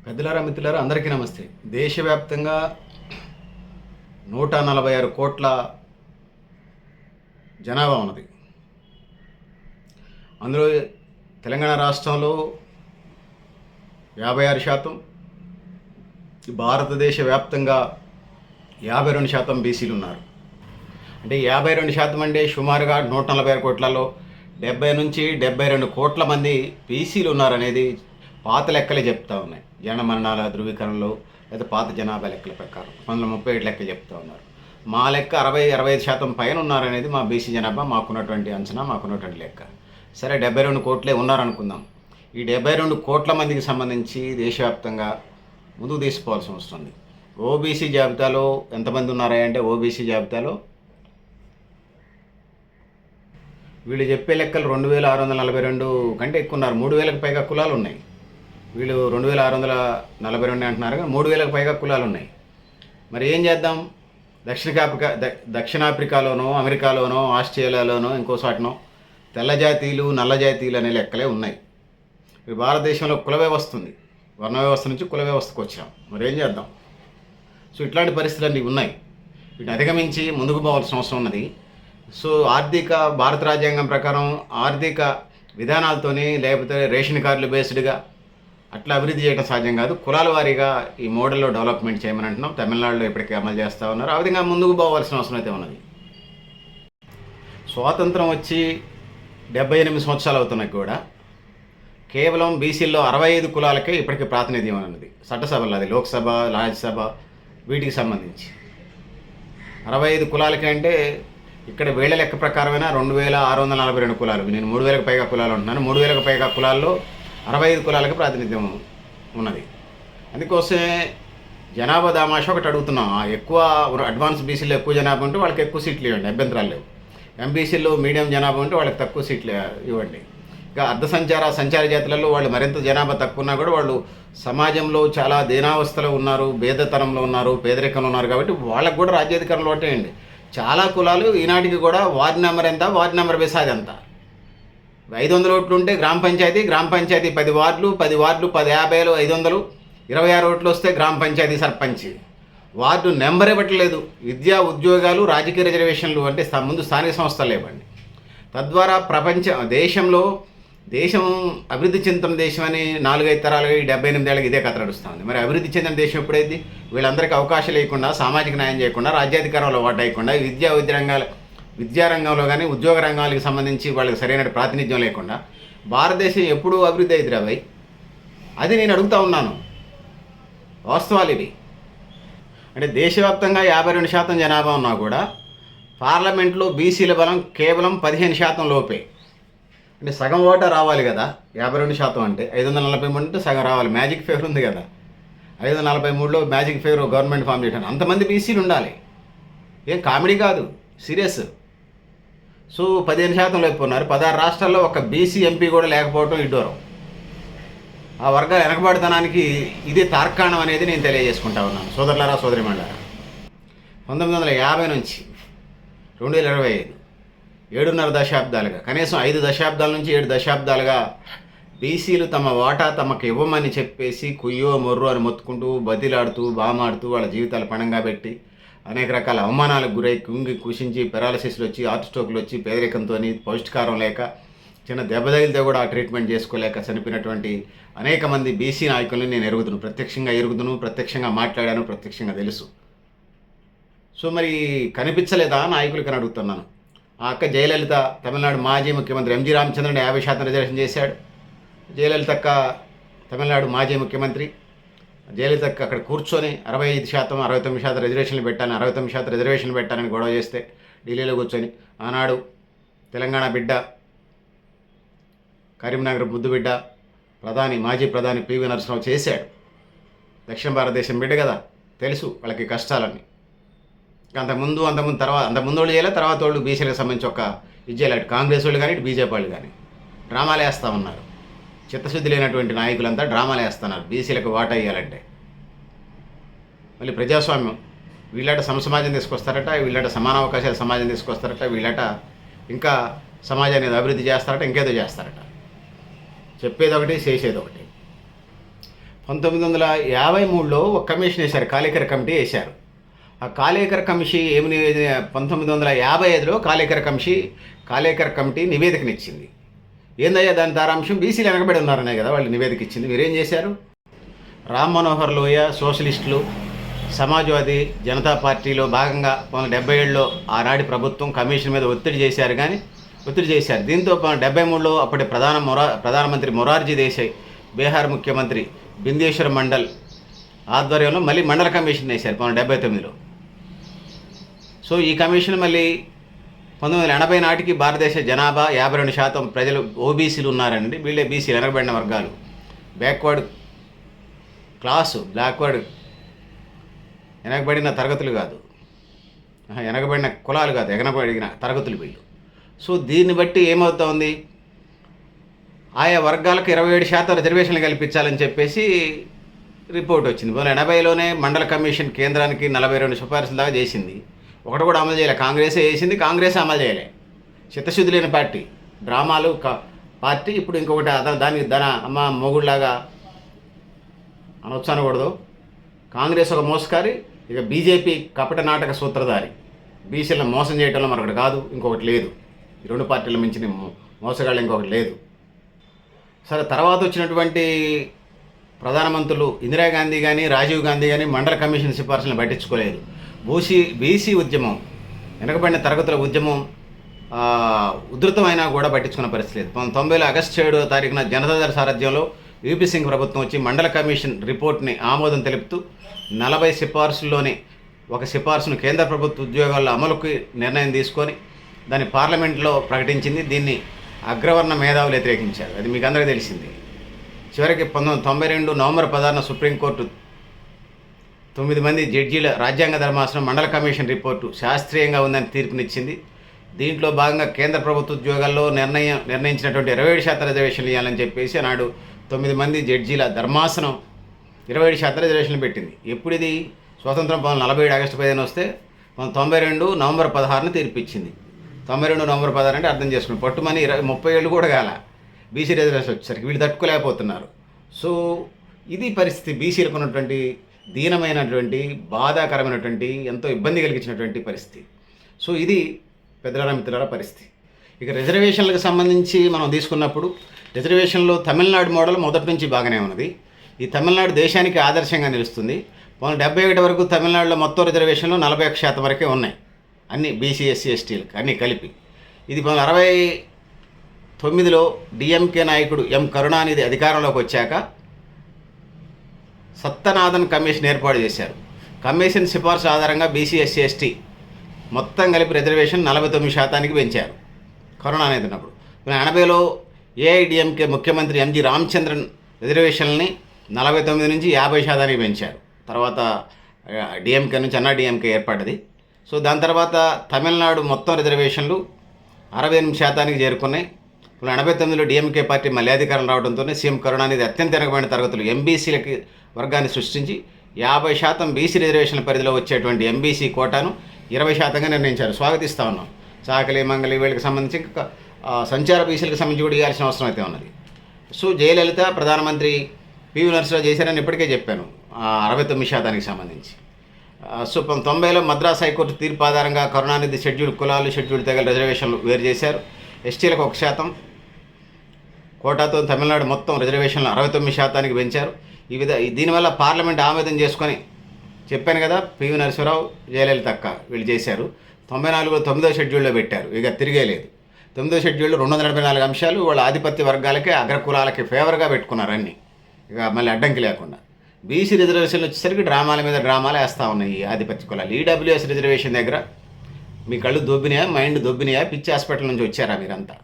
పెద్దలారా మిత్రులారా అందరికీ నమస్తే. దేశవ్యాప్తంగా 146 కోట్ల జనాభా ఉన్నది. అందులో తెలంగాణ రాష్ట్రంలో 56%, భారతదేశ వ్యాప్తంగా 52% బీసీలు ఉన్నారు. అంటే 52% అంటే సుమారుగా 146 కోట్లలో 70 నుంచి 72 కోట్ల మంది బీసీలు ఉన్నారనేది పాత లెక్కలే చెప్తా ఉన్నాయి. జనమరణాల ధృవీకరణలో లేదా పాత జనాభా లెక్కల ప్రకారం 1937 లెక్కలు చెప్తా ఉన్నారు. మా లెక్క 60-65% పైన ఉన్నారనేది మా బీసీ జనాభా, మాకున్నటువంటి అంచనా, మాకున్నటువంటి లెక్క. సరే 72 కోట్లే ఉన్నారనుకుందాం. ఈ 72 కోట్ల మందికి సంబంధించి దేశవ్యాప్తంగా ముందుకు తీసుకోవాల్సి వస్తుంది. ఓబీసీ జాబితాలో ఎంతమంది ఉన్నారా అంటే ఓబీసీ జాబితాలో వీళ్ళు చెప్పే లెక్కలు 2642 కంటే ఎక్కువ ఉన్నారు. 3000కు పైగా కులాలు ఉన్నాయి. వీళ్ళు 2642 అంటున్నారు, కానీ 3000కు పైగా కులాలు ఉన్నాయి. మరి ఏం చేద్దాం? దక్షిణాఫ్రికాలోనో, అమెరికాలోనో, ఆస్ట్రేలియాలోనో, ఇంకో చోటనో తెల్ల జాతీయులు, నల్ల జాతీయులు అనే లెక్కలే ఉన్నాయి. ఈ భారతదేశంలో కుల వ్యవస్థ ఉంది. వర్ణ వ్యవస్థ నుంచి కుల వ్యవస్థకు వచ్చాం. మరి ఏం చేద్దాం? సో ఇట్లాంటి పరిస్థితులన్నీ ఉన్నాయి. వీటిని అధిగమించి ముందుకు పోవాల్సిన అవసరం ఉన్నది. సో భారత రాజ్యాంగం ప్రకారం ఆర్థిక విధానాలతోని, లేకపోతే రేషన్ కార్డులు బేస్డ్గా అట్లా అభివృద్ధి చేయడం సాధ్యం కాదు. కులాల వారీగా ఈ మోడల్లో డెవలప్మెంట్ చేయమని అంటున్నాం. తమిళనాడులో ఇప్పటికీ అమలు చేస్తూ ఉన్నారు. ఆ విధంగా ముందుకు పోవాల్సిన అవసరం అయితే ఉన్నది. స్వాతంత్రం వచ్చి 78 సంవత్సరాలు అవుతున్నాయి కూడా కేవలం బీసీల్లో 65 కులాలకే ఇప్పటికీ ప్రాతినిధ్యం ఉన్నది చట్టసభలో. అది లోక్సభ, రాజ్యసభ వీటికి సంబంధించి 65 కులాలకే. అంటే ఇక్కడ వేళ లెక్క ప్రకారమైన 2642 కులాలు. నేను 3000కు పైగా కులాలు ఉంటున్నాను. 3000కు పైగా కులాల్లో 65 కులాలకు ప్రాతినిధ్యం ఉన్నది. అందుకోసమే జనాభా దామాష ఒకటి అడుగుతున్నాం. ఎక్కువ అడ్వాన్స్ బీసీలో ఎక్కువ జనాభా ఉంటే వాళ్ళకి ఎక్కువ సీట్లు ఇవ్వండి, అభ్యంతరాలు లేవు. ఎంబీసీలో మీడియం జనాభా ఉంటే వాళ్ళకి తక్కువ సీట్లు ఇవ్వండి. ఇక సంచార జాతులలో వాళ్ళు మరింత జనాభా తక్కువ ఉన్నా కూడా వాళ్ళు సమాజంలో చాలా దీనావస్థలో ఉన్నారు, భేదతనంలో ఉన్నారు, పేదరికంలో ఉన్నారు. కాబట్టి వాళ్ళకు కూడా రాజ్యాధికారంలో ఓటేయండి. చాలా కులాలు ఈనాటికి కూడా వార్డు నెంబర్ ఎంత, వార్డు నెంబర్ బేసాది ఎంత, 500 ఓట్లు ఉంటే గ్రామ పంచాయతీ 10 వార్డులు 10 50, 500, 26 ఓట్లు వస్తే గ్రామ పంచాయతీ సర్పంచ్. వార్డు నెంబర్ ఇవ్వట్లేదు. విద్యా, ఉద్యోగాలు, రాజకీయ రిజర్వేషన్లు అంటే ముందు స్థానిక సంస్థలు ఇవ్వండి. తద్వారా దేశం అభివృద్ధి చెందుతున్న దేశం అని 4-5 తరాలుగా 78 ఏళ్ళకి ఇదే కథ నడుస్తుంది. మరి అభివృద్ధి చెందిన దేశం ఎప్పుడైంది? వీళ్ళందరికీ అవకాశం లేకుండా, సామాజిక న్యాయం చేయకుండా, రాజ్యాధికారంలో ఓటేయకుండా, విద్యారంగంలో కానీ ఉద్యోగ రంగాలకు సంబంధించి వాళ్ళకి సరైన ప్రాతినిధ్యం లేకుండా భారతదేశం ఎప్పుడు అభివృద్ధి అవుతుంది రాబాయ్? అది నేను అడుగుతూ ఉన్నాను. వాస్తవాలు ఇవి. అంటే దేశవ్యాప్తంగా 52% జనాభా ఉన్నా కూడా పార్లమెంట్లో బీసీల బలం కేవలం 15% లోపే. అంటే సగం ఓటా రావాలి కదా. 52% అంటే 543 అంటే సగం రావాలి. మ్యాజిక్ ఫేవర్ ఉంది కదా. 543లో మ్యాజిక్ ఫేవర్ గవర్నమెంట్ ఫామ్ చేయడానికి అంతమంది బీసీలు ఉండాలి. ఏం కామెడీ కాదు, సీరియస్. సో 15% లోపు ఉన్నారు. 16 రాష్ట్రాల్లో ఒక బీసీ ఎంపీ కూడా లేకపోవడం ఇడ్డూరం. ఆ వర్గాల వెనకబడితనానికి ఇదే తార్కాణం అనేది నేను తెలియజేసుకుంటా ఉన్నాను. సోదరులారా, సోదరిమణులారా, 1950 నుంచి 2025 7.5 దశాబ్దాలుగా, కనీసం 5 దశాబ్దాల నుంచి 7 దశాబ్దాలుగా బీసీలు తమ వాటా తమకు ఇవ్వమని చెప్పేసి కుయ్యో మొర్రో అని మొత్తుకుంటూ, బతిలాడుతూ, బామాడుతూ, వాళ్ళ జీవితాలు పణంగా పెట్టి అనేక రకాల అవమానాలకు గురై కుంగి కుషించి పెరాలసిస్లు వచ్చి, హార్ట్ స్ట్రోక్లు వచ్చి, పేదరికంతో, పౌష్టికారం లేక, చిన్న దెబ్బ తగిలితే కూడా ఆ ట్రీట్మెంట్ చేసుకోలేక చనిపోయినటువంటి అనేక మంది బీసీ నాయకులను నేను ప్రత్యక్షంగా మాట్లాడాను, ప్రత్యక్షంగా తెలుసు. సో మరి కనిపించలేదా నాయకులకి అని అడుగుతున్నాను. ఆ అక్క జయలలిత, తమిళనాడు మాజీ ముఖ్యమంత్రి ఎంజి రామచంద్రన్ 50% రిజర్వేషన్ చేశాడు. జయలలిత అక్క తమిళనాడు మాజీ ముఖ్యమంత్రి. జయలలిత అక్కడ కూర్చొని 65%, 69% రిజర్వేషన్లు పెట్టాను, 69% రిజర్వేషన్లు పెట్టానని గొడవ చేస్తే ఢిల్లీలో కూర్చొని ఆనాడు తెలంగాణ బిడ్డ, కరీంనగర్ ముద్దు బిడ్డ, మాజీ ప్రధాని పివి నరసింహరావు చేశాడు. దక్షిణ భారతదేశం బిడ్డ కదా, తెలుసు వాళ్ళకి కష్టాలన్నీ. అంతకుముందు వాళ్ళు చేయలే, తర్వాత వాళ్ళు బీసీలకు సంబంధించి ఒక ఇది చేయలేడు. కాంగ్రెస్ వాళ్ళు కానీ, ఇటు బీజేపీ వాళ్ళు కానీ డ్రామాలు వేస్తూ ఉన్నారు. చిత్తశుద్ధి లేనటువంటి నాయకులంతా డ్రామాలు వేస్తున్నారు బీసీలకు వాటా ఇవ్వాలంటే. మళ్ళీ ప్రజాస్వామ్యం, వీళ్ళట సమాజం తీసుకొస్తారట, వీళ్ళట సమాన అవకాశాల సమాజం తీసుకొస్తారట, వీళ్ళట ఇంకా సమాజాన్ని అభివృద్ధి చేస్తారట, ఇంకేదో చేస్తారట. చెప్పేది ఒకటి, చేసేది ఒకటి. 1953లో ఒక కమిషన్ వేశారు, కాళేకర్ కమిటీ వేశారు. ఆ కాళేకర్ కమిషన్ 1955లో కాళేకర్ కమిటీ నివేదికనిచ్చింది. ఏందయ్యా దాని సారాంశం? బీసీలు వెనకబడి ఉన్నారనే కదా వాళ్ళు నివేదిక ఇచ్చింది. మీరేం చేశారు? రామ్ మనోహర్ లోయ, సోషలిస్టులు, సమాజ్వాదీ జనతా పార్టీలో భాగంగా 1977లో ఆనాటి ప్రభుత్వం కమిషన్ మీద ఒత్తిడి చేశారు. దీంతో 1973లో అప్పటి ప్రధానమంత్రి మొరార్జీ దేశాయ్, బీహార్ ముఖ్యమంత్రి బిందేశ్వర్ మండల్ ఆధ్వర్యంలో మళ్ళీ మండల కమిషన్ వేశారు 1979లో. సో ఈ కమిషన్ మళ్ళీ 1980 నాటికి భారతదేశ జనాభా 52% ప్రజలు ఓబీసీలు ఉన్నారండి. వీళ్ళే బీసీలు, వెనకబడిన వర్గాలు, బ్యాక్వర్డ్ క్లాసు, వెనకబడిన తరగతులు కాదు, వెనకబడిన కులాలు కాదు, వెనకబడిన తరగతులు వీళ్ళు. సో దీన్ని బట్టి ఏమవుతోంది, ఆయా వర్గాలకు 27% రిజర్వేషన్లు కల్పించాలని చెప్పేసి రిపోర్ట్ వచ్చింది. 1980లోనే మండల కమిషన్ కేంద్రానికి 42 సిఫార్సుల దాకా చేసింది. ఒకటి కూడా అమలు చేయలే. కాంగ్రెసే చేసింది, కాంగ్రెస్ అమలు చేయలే. చిత్తశుద్ధి లేని పార్టీ, డ్రామాలు పార్టీ. ఇప్పుడు ఇంకొకటి దానికి అమ్మ మొగుడులాగా అనొచ్చు అనకూడదు. కాంగ్రెస్ ఒక మోసకారి, ఇక బీజేపీ కపట నాటక సూత్రధారి. బీసీలను మోసం చేయటంలో మరొకటి కాదు, ఇంకొకటి లేదు. ఈ రెండు పార్టీల మించిన మోసగాళ్ళు ఇంకొకటి లేదు. సరే, తర్వాత వచ్చినటువంటి ప్రధానమంత్రులు ఇందిరాగాంధీ కానీ రాజీవ్ గాంధీ కానీ మండల కమిషన్ సిఫార్సులను పట్టించుకోలేదు. బీసీ ఉద్యమం, వెనకబడిన తరగతుల ఉద్యమం ఉధృతమైనా కూడా పట్టించుకున్న పరిస్థితి లేదు. 1990లో ఆగస్టు 7వ తారీఖున జనతాదళ సారథ్యంలో యూపీ సింగ్ ప్రభుత్వం వచ్చి మండల కమిషన్ రిపోర్ట్ని ఆమోదం తెలుపుతూ 40 సిఫార్సుల్లోని ఒక సిఫార్సును కేంద్ర ప్రభుత్వ ఉద్యోగాల అమలుకి నిర్ణయం తీసుకొని దాన్ని పార్లమెంట్లో ప్రకటించింది. దీన్ని అగ్రవర్ణ మేధావులు వ్యతిరేకించారు. అది మీకు అందరికీ తెలిసింది. చివరికి 1992 నవంబర్ 16న సుప్రీంకోర్టు 9 మంది జడ్జీల రాజ్యాంగ ధర్మాసనం మండల కమిషన్ రిపోర్టు శాస్త్రీయంగా ఉందని తీర్పునిచ్చింది. దీంట్లో భాగంగా కేంద్ర ప్రభుత్వ ఉద్యోగాల్లో నిర్ణయించినటువంటి 27% రిజర్వేషన్లు ఇవ్వాలని చెప్పేసి నాడు 9 మంది జడ్జీల ధర్మాసనం 27% రిజర్వేషన్లు పెట్టింది. ఎప్పుడు ఇది? స్వాతంత్రం 1947 ఆగస్టు 15 వస్తే 1992 నవంబర్ 16న తీర్పిచ్చింది. 92 నవంబర్ 16 అంటే అర్థం చేసుకుని పట్టుమని 30 ఏళ్ళు కూడా కాల బీసీ రిజర్వేషన్ వచ్చేసరికి వీళ్ళు తట్టుకోలేకపోతున్నారు. సో ఇది పరిస్థితి. బీసీలకు ఉన్నటువంటి దీనమైనటువంటి, బాధాకరమైనటువంటి, ఎంతో ఇబ్బంది కలిగించినటువంటి పరిస్థితి. సో ఇది పెద్దల మిత్రుల పరిస్థితి. ఇక రిజర్వేషన్లకు సంబంధించి మనం తీసుకున్నప్పుడు రిజర్వేషన్లో తమిళనాడు మోడల్ మొదటి నుంచి బాగానే ఉన్నది. ఈ తమిళనాడు దేశానికి ఆదర్శంగా నిలుస్తుంది. 1971 వరకు తమిళనాడులో మొత్తం రిజర్వేషన్లు 41% వరకే ఉన్నాయి, అన్ని బీసీ ఎస్సీ ఎస్టీలకు అన్నీ కలిపి. ఇది 1969లో డిఎంకే నాయకుడు ఎం కరుణానిధి అధికారంలోకి వచ్చాక సత్యనాథన్ కమిషన్ ఏర్పాటు చేశారు. కమిషన్ సిఫార్సు ఆధారంగా బీసీ ఎస్సీ ఎస్టీ మొత్తం కలిపి రిజర్వేషన్ 49%కి పెంచారు కరుణానిధి ఉన్నప్పుడు. 1980లో ఏఐడిఎంకే ముఖ్యమంత్రి ఎంజి రామచంద్రన్ రిజర్వేషన్ని 49 నుంచి 50%కి పెంచారు. తర్వాత డిఎంకే నుంచి అన్నా డిఎంకే ఏర్పడ్డది. సో దాని తర్వాత తమిళనాడు మొత్తం రిజర్వేషన్లు 68%కి చేరుకున్నాయి. 1989లో డిఎంకే పార్టీ మళ్ళీ అధికారం రావడంతోనే సీఎం కరుణానిధి అత్యంత వెనుకబడిన తరగతులు ఎంబీసీలకి వర్గాన్ని సృష్టించి 50% బీసీ రిజర్వేషన్ల పరిధిలో వచ్చేటువంటి ఎంబీసీ కోటాను 20%గా నిర్ణయించారు. స్వాగతిస్తూ ఉన్నాం. చాకలి, మంగళి వీళ్ళకి సంబంధించి సంచార బీసీలకు సంబంధించి కూడా ఇవ్వాల్సిన అవసరం అయితే ఉన్నది. సో జయలలిత ప్రధానమంత్రి పివి నరసింహరావు చేశారని ఇప్పటికే చెప్పాను 69%కి సంబంధించి. సో 1990లో మద్రాస్ హైకోర్టు తీర్పు ఆధారంగా కరుణానిధి షెడ్యూల్డ్ కులాలు, షెడ్యూల్డ్ తెగల రిజర్వేషన్లు వేరు చేశారు. ఎస్టీలకు 1% కోటాతో తమిళనాడు మొత్తం రిజర్వేషన్లు 69%కి పెంచారు. దీనివల్ల పార్లమెంట్ ఆమోదం చేసుకొని చెప్పాను కదా, పివి నరసింహరావు, జయలలిత అక్క వీళ్ళు చేశారు. 94లో 9వ షెడ్యూల్లో పెట్టారు. ఇక తిరిగే లేదు. 9వ షెడ్యూల్లో 284 అంశాలు వాళ్ళ ఆధిపత్య వర్గాలకే, అగ్రకులాలకి ఫేవర్గా పెట్టుకున్నారు అన్నీ. ఇక మళ్ళీ అడ్డంకి లేకుండా బీసీ రిజర్వేషన్లు వచ్చేసరికి డ్రామాల మీద డ్రామాలు వేస్తూ ఉన్నాయి ఈ ఆధిపత్య కులాలు. ఈడబ్ల్యూఎస్ రిజర్వేషన్ దగ్గర మీ కళ్ళు దొబ్బినాయా, మైండ్ దొబ్బినాయా, పిచ్చి హాస్పిటల్ నుంచి వచ్చారా మీరంతా?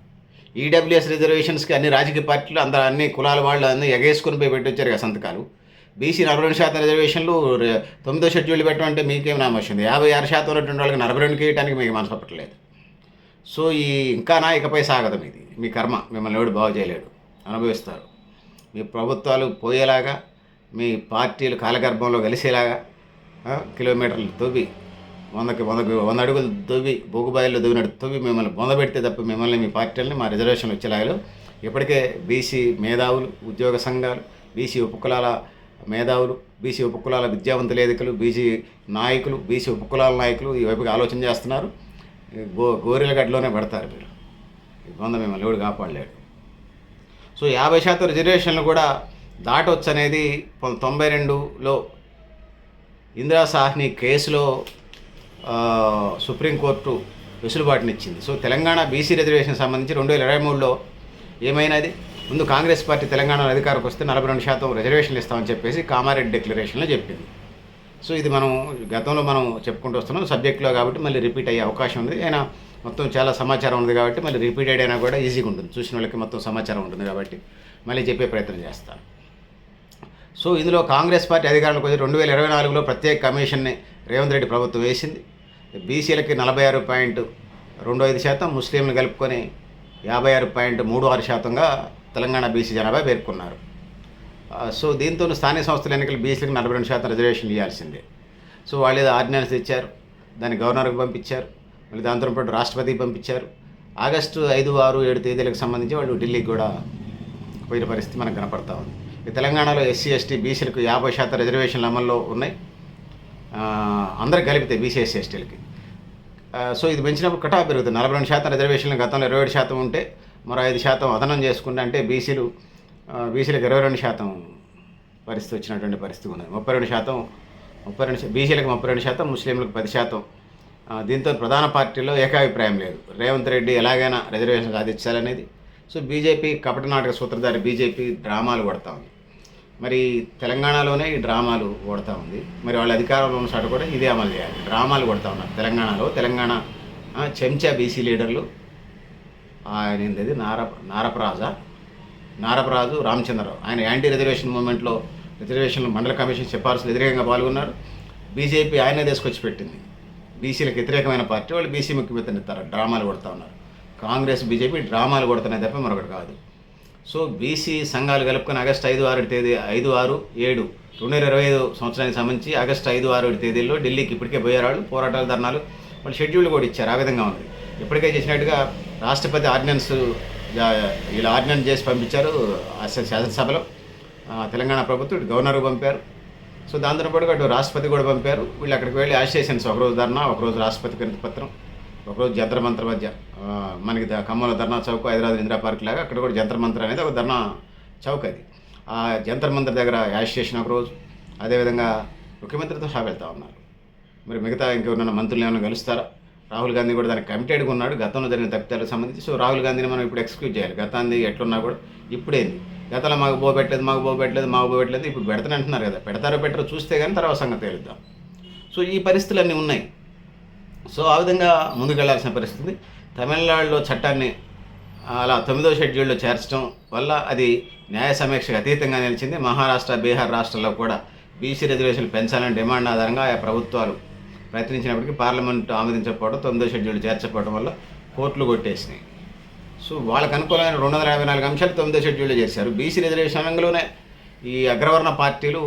ఈడబ్ల్యూఎస్ రిజర్వేషన్స్కి అన్ని రాజకీయ పార్టీలు అందరూ అన్ని కులాల వాళ్ళు అన్నీ ఎగేసుకుని పోయి పెట్టి వచ్చారు కదా సంతకాలు. బీసీ 42% రిజర్వేషన్లు 9వ షెడ్యూల్ పెట్టమంటే మీకేం నామొచ్చింది? 56% ఉన్నటువంటి వాళ్ళకి 42కి వేయడానికి మీకు మనసు పట్టలేదు. సో ఇంకా ఇకపై సాగదు మీది. మీ కర్మ, మిమ్మల్ని ఎవడు బాగు చేయలేడు, అనుభవిస్తారు. మీ ప్రభుత్వాలు పోయేలాగా, మీ పార్టీలు కాలగర్భంలో కలిసేలాగా కిలోమీటర్లు తవ్వి 100 అడుగులు తవ్వి బొగ్గుబాయిల్లో తవ్వినట్టు తవ్వి మిమ్మల్ని బొందబెడితే తప్ప మిమ్మల్ని, మీ పార్టీలని మా రిజర్వేషన్లు వచ్చేలాగా ఇప్పటికే బీసీ మేధావులు, ఉద్యోగ సంఘాలు, బీసీ ఉపకులాల మేధావులు, బీసీ ఉపకులాల విద్యావంతులేదికలు, బీసీ నాయకులు, బీసీ ఉపకులాల నాయకులు ఈ వైపుకి ఆలోచన చేస్తున్నారు. గోరెల గడ్డలోనే పడతారు మీరు. కొంత మిమ్మల్ని ఎవడు కాపాడలేడు. సో 50% రిజర్వేషన్లు కూడా దాటవచ్చు అనేది 1992లో ఇందిరా సాహ్ని కేసులో సుప్రీంకోర్టు వెసులుబాటునిచ్చింది. సో తెలంగాణ బీసీ రిజర్వేషన్ సంబంధించి 2023లో ఏమైనది, ముందు కాంగ్రెస్ పార్టీ తెలంగాణలో అధికారంకి వస్తే 42% రిజర్వేషన్లు ఇస్తామని చెప్పేసి కామారెడ్డి డిక్లరేషన్లో చెప్పింది. సో ఇది మనం గతంలో మనం చెప్పుకుంటూ వస్తున్నాం సబ్జెక్టులో, కాబట్టి మళ్ళీ రిపీట్ అయ్యే అవకాశం ఉంది. అయినా మొత్తం చాలా సమాచారం ఉంది కాబట్టి మళ్ళీ రిపీటెడ్ అయినా కూడా ఈజీగా ఉంటుంది, చూసిన వాళ్ళకి మొత్తం సమాచారం ఉంటుంది కాబట్టి మళ్ళీ చెప్పే ప్రయత్నం చేస్తాను. సో ఇందులో కాంగ్రెస్ పార్టీ అధికారంలోకి వచ్చి 2024లో ప్రత్యేక కమిషన్ని రేవంత్ రెడ్డి ప్రభుత్వం వేసింది. బీసీలకి 46.25%, ముస్లింలు కలుపుకొని 56.36%గా తెలంగాణ బీసీ జనాభా పేర్కొన్నారు. సో దీంతో స్థానిక సంస్థల ఎన్నికలు బీసీలకు 42% రిజర్వేషన్లు ఇవ్వాల్సిందే. సో వాళ్ళు ఏదో ఆర్డినెన్స్ ఇచ్చారు, దాన్ని గవర్నర్కి పంపించారు, మళ్ళీ దాంతో పాటు రాష్ట్రపతికి పంపించారు. ఆగస్టు 5, 6, 7 తేదీలకు సంబంధించి వాళ్ళు ఢిల్లీకి కూడా పోయిన పరిస్థితి మనకు కనపడతా ఉంది. తెలంగాణలో ఎస్సీ, ఎస్టీ, బీసీలకు 50% రిజర్వేషన్లు అమల్లో ఉన్నాయి, అందరికి కలిపితే బీసీ, ఎస్సీ, ఎస్టీలకి. సో ఇది పెంచినప్పుడు కటాఫ్ పెరుగుతుంది. 42% రిజర్వేషన్లు గతంలో 27% ఉంటే మరో 5% అదనం చేసుకుంటే అంటే బీసీలకు 22% పరిస్థితి వచ్చినటువంటి పరిస్థితి ఉన్నది. 32% బీసీలకు 32%, ముస్లింలకు 10%. దీంతో ప్రధాన పార్టీలో ఏకాభిప్రాయం లేదు. రేవంత్ రెడ్డి ఎలాగైనా రిజర్వేషన్ సాధించాలనేది. సో బీజేపీ కపట నాటక సూత్రధారి బీజేపీ డ్రామాలు కొడతా ఉంది. మరి తెలంగాణలోనే ఈ డ్రామాలు కొడతా ఉంది. మరి వాళ్ళ అధికారంలో ఉన్న చోట కూడా ఇదే అమలు చేయాలి. డ్రామాలు కొడతా ఉన్నారు తెలంగాణలో. తెలంగాణ చెంచా బీసీ లీడర్లు ఆయన ఏంటది నారపరాజు రామచంద్రరావు, ఆయన యాంటీ రిజర్వేషన్ మూవ్మెంట్లో రిజర్వేషన్లు మండల కమిషన్ సిఫార్సులు వ్యతిరేకంగా పాల్గొన్నారు. బీజేపీ ఆయనే తీసుకొచ్చి పెట్టింది. బీసీలకు వ్యతిరేకమైన పార్టీ వాళ్ళు బీసీ ముఖ్యమంత్రిని డ్రామాలు కొడతా ఉన్నారు. కాంగ్రెస్, బీజేపీ డ్రామాలు కొడుతున్నాయి తప్ప మరొకటి కాదు. సో బీసీ సంఘాలు కలుపుకొని ఆగస్టు 5, 6 తేదీ 5, 6, 7, 2025 సంవత్సరానికి సంబంధించి ఆగస్టు 5, 6 తేదీల్లో ఢిల్లీకి ఇప్పటికే పోయారు. పోరాటాలు, ధర్నాలు, వాళ్ళు షెడ్యూల్ కూడా ఇచ్చారు. ఆ విధంగా ఉంది. ఇప్పటికే చేసినట్టుగా రాష్ట్రపతి ఆర్డినెన్స్ వీళ్ళు ఆర్డినెన్స్ చేసి పంపించారు శాసనసభలో. తెలంగాణ ప్రభుత్వం గవర్నర్కు పంపారు. సో దాంతో పాటు అటు రాష్ట్రపతి కూడా పంపారు. వీళ్ళు అక్కడికి వెళ్ళి యాజిటేషన్స్, ఒకరోజు ధర్నా, ఒకరోజు రాష్ట్రపతి వినతి పత్రం, ఒకరోజు జంతర్ మంతర్ మధ్య మనకి ఖమ్మంలో ధర్నా చౌక్, హైదరాబాద్ ఇందిరా పార్క్ లాగా అక్కడ కూడా జంతర్ మంతర్ అనేది ఒక ధర్నా చౌక్. అది ఆ జంతర్ మంతర్ దగ్గర యాజిటేషన్ ఒకరోజు. అదేవిధంగా ముఖ్యమంత్రితో సహా వెళ్తూ ఉన్నారు. మరి మిగతా ఇంకెవరైనా మంత్రులు ఏమైనా కలుస్తారా? రాహుల్ గాంధీ కూడా దానికి కమిటెడ్గా ఉన్నాడు గతంలో జరిగిన తప్పిదాలకు సంబంధించి. సో రాహుల్ గాంధీని మనం ఇప్పుడు ఎక్స్క్యూజ్ చేయాలి. గతాన్ని ఎట్లున్నా కూడా ఇప్పుడేంది, గతంలో మాకు పోబెట్టలేదు ఇప్పుడు పెడతాను అంటున్నారు కదా. పెడతారో పెట్టరో చూస్తే కానీ తర్వాత సంగతి తేలుద్దాం. సో ఈ పరిస్థితులన్నీ ఉన్నాయి. సో ఆ విధంగా ముందుకెళ్లాల్సిన పరిస్థితి. తమిళనాడులో చట్టాన్ని అలా 9వ షెడ్యూల్లో చేర్చడం వల్ల అది న్యాయ సమీక్షకు అతీతంగా నిలిచింది. మహారాష్ట్ర, బీహార్ రాష్ట్రాల్లో కూడా బీసీ రిజర్వేషన్లు పెంచాలని డిమాండ్ ఆధారంగా ఆయా ప్రభుత్వాలు ప్రయత్నించినప్పటికీ పార్లమెంటు ఆమోదించకపోవడం, 9వ షెడ్యూల్ చేర్చకపోవడం వల్ల కోర్టులు కొట్టేసినాయి. సో వాళ్ళకు అనుకూలమైన 254 అంశాలు 9వ షెడ్యూల్లో చేశారు. బీసీ రిజర్వేషన్ రంగంలోనే ఈ అగ్రవర్ణ పార్టీలు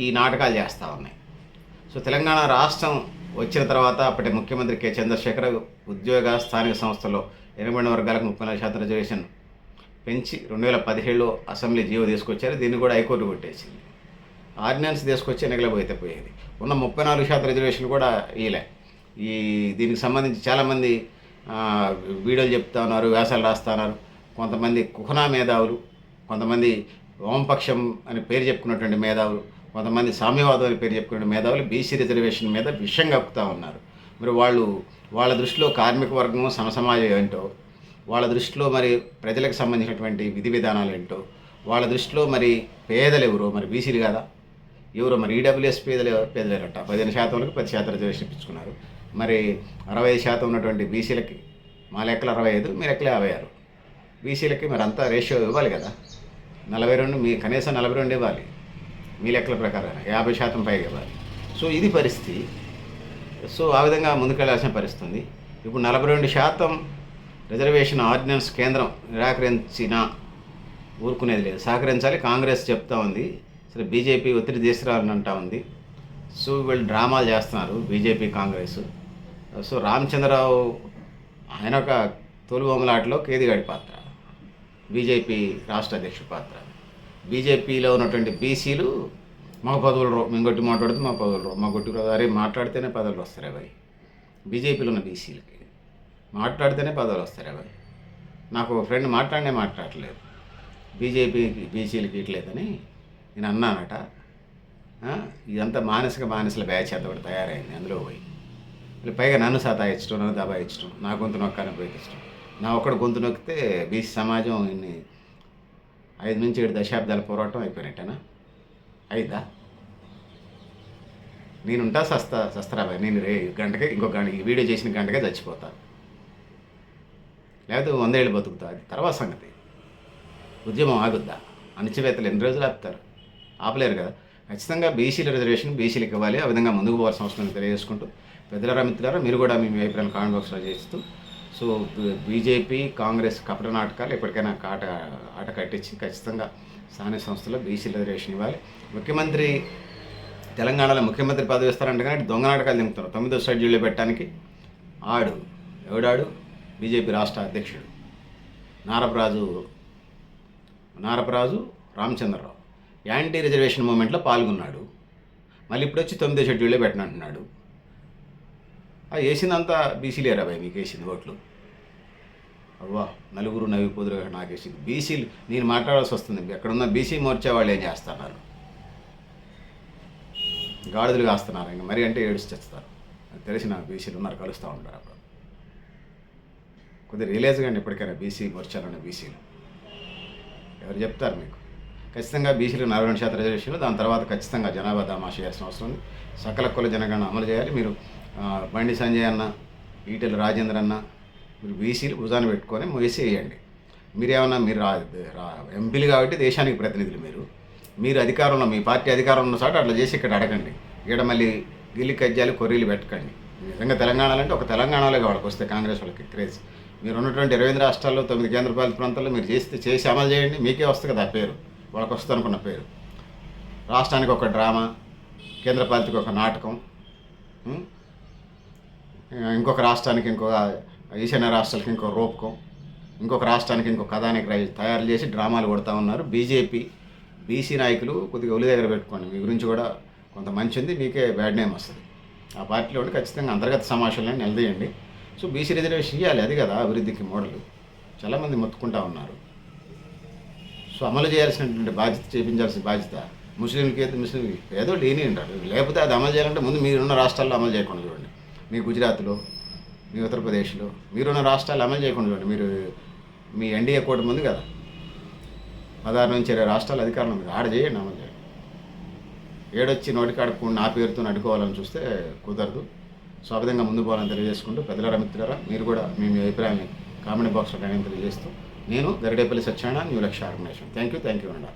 ఈ నాటకాలు చేస్తూ ఉన్నాయి. సో తెలంగాణ రాష్ట్రం వచ్చిన తర్వాత అప్పటి ముఖ్యమంత్రి కె చంద్రశేఖర్ ఉద్యోగ స్థానిక సంస్థల్లో 80 వర్గాలకు 34% రిజర్వేషన్ పెంచి 2017లో అసెంబ్లీ జీవో తీసుకొచ్చారు. దీన్ని కూడా హైకోర్టు కొట్టేసింది. ఆర్డినెన్స్ తీసుకొచ్చి ఎన్నికలు పోతే పోయేది. ఉన్న 34% రిజర్వేషన్ కూడా దీనికి సంబంధించి చాలామంది వీడియోలు చెప్తా ఉన్నారు, వ్యాసాలు రాస్తా ఉన్నారు. కొంతమంది కుహనా మేధావులు, కొంతమంది వామపక్షం అని పేరు చెప్పుకున్నటువంటి మేధావులు, కొంతమంది సామ్యవాదం అని పేరు చెప్పుకునే మేధావులు బీసీ రిజర్వేషన్ మీద విషయం కప్పుతూ ఉన్నారు. మరి వాళ్ళ దృష్టిలో కార్మిక వర్గం, సమసమాజం ఏంటో, వాళ్ళ దృష్టిలో మరి ప్రజలకు సంబంధించినటువంటి విధి విధానాలు ఏంటో, వాళ్ళ దృష్టిలో మరి పేదలు ఎవరు, మరి బీసీలు కదా ఎవరు, మరి ఈడబ్ల్యూఎస్ పేదలేరట. 15%లకు 10% రిజర్వేషన్ ఇప్పించుకున్నారు. మరి 65% ఉన్నటువంటి బీసీలకి మా లెక్కలు 65, మీ లెక్కలు 56. బీసీలకి మరి అంతా రేషియో ఇవ్వాలి కదా, 42, కనీసం 42 ఇవ్వాలి మీ లెక్కల ప్రకారం, 50% పైగా ఇవ్వాలి. సో ఇది పరిస్థితి. సో ఆ విధంగా ముందుకెళ్లాల్సిన పరిస్థితి ఉంది. ఇప్పుడు 42% రిజర్వేషన్ ఆర్డినెన్స్ కేంద్రం నిరాకరించినా ఊరుకునేది లేదు, సహకరించాలి. కాంగ్రెస్ చెప్తా ఉంది, సరే బీజేపీ ఒత్తిడి తీసుకురావాలని అంటా ఉంది. సో వీళ్ళు డ్రామాలు చేస్తున్నారు బీజేపీ, కాంగ్రెస్. సో రామచంద్రరావు ఆయన ఒక తోలుబొమ్మలాటలో కేదిగాడి పాత్ర, బీజేపీ రాష్ట్ర అధ్యక్షుడి పాత్ర. బీజేపీలో ఉన్నటువంటి బీసీలు మా పదవులు రావు, మేము గట్టి మాట్లాడితే మా పదవులు రావు, మా గట్టి అరే మాట్లాడితేనే పదవులు వస్తారే బాయ్. బీజేపీలో ఉన్న బీసీలకి మాట్లాడితేనే పదవులు వస్తారే బాయ్. నాకు ఒక ఫ్రెండ్ మాట్లాడట్లేదు, బీజేపీకి బీసీలకి ఇట్లేదని నేను అన్నానట. ఇదంతా మానసిక బ్యాచ్ అంతా కూడా తయారైంది అందులో పోయి. పైగా నన్ను సతాయించడం, నన్ను దబాయించడం, నా గొంతు నొక్కాలని ప్రయత్నించడం. నా ఒక్కడు గొంతు నొక్కితే బీసీ సమాజం ఇన్ని 5 నుంచి 7 దశాబ్దాల పోరాటం అయిపోయినట్టేనా? అయిద్దా? నేనుంటా సస్తరాబాయ్. నేను గంటకే ఇంకొక గంట ఈ వీడియో చేసిన గంటకే చచ్చిపోతా, లేకపోతే 100 ఏళ్ళు బతుకుతా. అది తర్వాత సంగతి. ఉద్యమం ఆగుద్దా? అణచివేతలు ఎన్ని రోజులు ఆపుతారు? ఆపలేరు కదా. ఖచ్చితంగా బీసీల రిజర్వేషన్ బీసీలకు ఇవ్వాలి. ఆ విధంగా ముందుకు పోవాల్సిన అవసరం తెలియజేసుకుంటూ, పెద్దలారా మిత్రులారా, మీరు కూడా మీ అభిప్రాయాలు కామెంట్ బాక్స్లో చేస్తూ, సో బీజేపీ కాంగ్రెస్ కపట నాటకాలు ఎప్పటికైనా ఆట కట్టించి ఖచ్చితంగా స్థానిక సంస్థల్లో బీసీల రిజర్వేషన్ ఇవ్వాలి. ముఖ్యమంత్రి తెలంగాణలో ముఖ్యమంత్రి పదవి ఇస్తారంటే కానీ దొంగ నాటకాలు దింపుతున్నారు. 9వ షెడ్యూల్లో పెట్టడానికి ఎవడాడు బీజేపీ రాష్ట్ర అధ్యక్షుడు నారపరాజు రామచంద్రరావు యాంటీ రిజర్వేషన్ మూమెంట్లో పాల్గొన్నాడు. మళ్ళీ ఇప్పుడు వచ్చి 9వ షెడ్యూల్లో పెట్టనంటున్నాడు. వేసిందంతా బీసీలేరా భయ్, మీకు వేసింది ఓట్లు? అవ్వా, నలుగురు నవ్విపోదురు నాకు వేసింది. బీసీలు నేను మాట్లాడాల్సి వస్తుంది. ఎక్కడున్న బీసీ మోర్చా వాళ్ళు ఏం చేస్తున్నారు? గాడిదలు కాస్తున్నారు. ఇంకా మరీ అంటే ఏడుచి తెస్తారు. అది తెలిసిన బీసీలు ఉన్నారు, కలుస్తూ ఉంటారు. అప్పుడు కొద్దిగా రిలీజ్ కానీ ఎప్పటికైనా బీసీ మోర్చాలోనే బీసీలు ఎవరు చెప్తారు మీకు? ఖచ్చితంగా బీసీలు 42% రిజర్వేషన్లు, దాని తర్వాత ఖచ్చితంగా జనాభా దామాష చేయాల్సిన అవసరం ఉంది. సకల కుల జనగణన అమలు చేయాలి. మీరు బండి సంజయ్ అన్న, ఈటెల రాజేంద్ర అన్న, మీరు బీసీలు భుజాన్ని పెట్టుకొని వేసి వేయండి. మీరేమన్నా మీరు ఎంపీలు కాబట్టి దేశానికి ప్రతినిధులు. మీరు అధికారంలో, మీ పార్టీ అధికారంలో ఉన్న చోట అట్లా చేసి ఇక్కడ అడగండి. ఇక్కడ మళ్ళీ గిల్లి కజ్జాలు కొర్రీలు పెట్టకండి. నిజంగా తెలంగాణలో అంటే ఒక తెలంగాణలో వాళ్ళకి వస్తే కాంగ్రెస్ వాళ్ళకి క్రేజ్. మీరు ఉన్నటువంటి 28 రాష్ట్రాల్లో 9 కేంద్రపాలిత ప్రాంతాల్లో మీరు చేసి అమలు చేయండి. మీకే వస్తుంది కదా ఆ పేరు, వాళ్ళకి వస్తుంది అనుకున్న పేరు. రాష్ట్రానికి ఒక డ్రామా, కేంద్రపాలితకి ఒక నాటకం, ఇంకొక రాష్ట్రానికి ఇంకొక ఈశాన్య రాష్ట్రాలకి ఇంకో రూపకం, ఇంకొక రాష్ట్రానికి ఇంకొక కథానికి తయారు చేసి డ్రామాలు కొడతా ఉన్నారు. బీసీ నాయకులు కొద్దిగా ఒలి దగ్గర పెట్టుకోండి. మీ గురించి కూడా కొంత మంచి ఉంది, మీకే బ్యాడ్ నేమ్ వస్తుంది. ఆ పార్టీలో ఉండి ఖచ్చితంగా అంతర్గత సమావేశాలను నిలదీయండి. సో బీసీ రిజర్వేషన్ ఇవ్వాలి. అది కదా అభివృద్ధికి మోడల్. చాలామంది మొత్తుకుంటా ఉన్నారు. సో అమలు చేయాల్సినటువంటి బాధ్యత, చేయించాల్సిన బాధ్యత ముస్లింలకి ఏదో లేని ఉంటారు. లేకపోతే అది అమలు చేయాలంటే ముందు మీరున్న రాష్ట్రాల్లో అమలు చేయకుండా చూడండి. మీ గుజరాత్లో, మీ ఉత్తరప్రదేశ్లో మీరున్న రాష్ట్రాలు అమలు చేయకుండా చూడండి. మీరు మీ ఎన్డీఏ కూటమి ఉంది కదా, 16 నుంచి 20 రాష్ట్రాల అధికారంలో ఉంది. ఆడ చేయండి, అమలు చేయండి. ఏడొచ్చి నోటికాడకుండా నా పేరుతో అడ్డుకోవాలని చూస్తే కుదరదు. సో ఆ విధంగా ముందు పోవాలని తెలియజేసుకుంటూ, పెద్దలారా మిత్రులారా, మీరు కూడా మీ అభిప్రాయాన్ని కామెంట్ బాక్స్లో తెలియజేస్తూ, నేను గరిడేపల్లి సత్యనారాయణ, న్యూ లక్ష్య ఆర్గనైజేషన్. థ్యాంక్ యూ అండి.